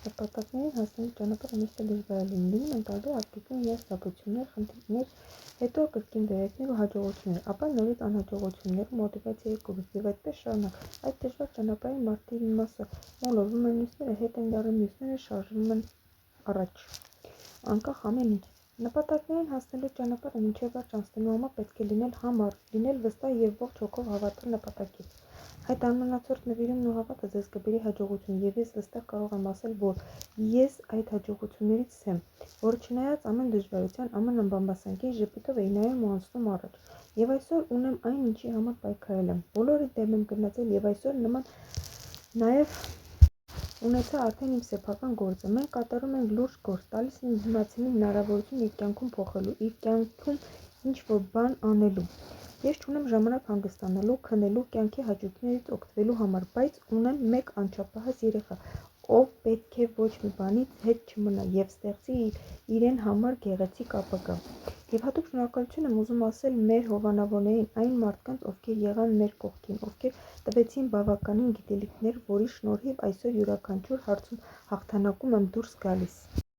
Նպատակներին հասնելու ճանապարհը միշտ էլ դժվար է լինում, լինում են տարբեր ակտիվներ և զբաղմունքներ, խնդիրներ, հետո կրկին վերելքներ ու հաջողություններ, ապա նորից անհաջողություններ ու մոտիվացիայի կորուստ և այդպես շարունակ։ Այդ դժվար ճանապարհին մարդի մի մասը մոլորվում է, մյուսները հետ են դառնում, մյուսները շարժվում են առաջ, անկախ ամեն ինչից։ Նպատակներին հասնելու ճանապարհը մինչև վերջ անցնելու համար պետք է լինել համառ, լինել վստահ և ողջ հոգով հավատալ նպատակին։ Այդ արմանացորդ նվիրումն ու հավատը ձեզ կբերի հաջողություն, և ես վստահ կարող եմ ասել, որ ես այդ հաջողություններից եմ, որ չնայած ամեն դժվարության, ամեն անբամբասանքի, ժպիտով էի նայում ու անցնում առաջ։ Եվ այսօր ունեմ այն, ինչի համար պայքարել եմ, բոլորի դեմ եմ գնացել և այսօր նման նաև ունեցա արդեն իմ սեփական գործը։ Մենք կատարում ենք լուրջ գործ, տալիս ենք դիմացինին հնարավորություն իր կյանքում փոխելու, իր կյանքում ինչ-որ բան անելու։ Ես չունեմ ժամանակ հանգստանալու, քնելու, կյանքի հաճույքներից օգտվելու համար, բայց ունեմ մեկ անչափահաս երեխա, ով պետք է ոչ մի բանից հետ չմնա և ստեղծի իրեն համար գեղեցիկ ապագա։ Եվ հատուկ շնորհակալություն եմ ուզում ասել մեր հովանավորներին, այն մարդկանց, ովքեր եղան մեր կողքին, ովքեր տվեցին բավականին գիտելիքներ, որի շնորհիվ այսօր յուրաքանչյուր հարցում հաղթանակում եմ դուրս գալիս։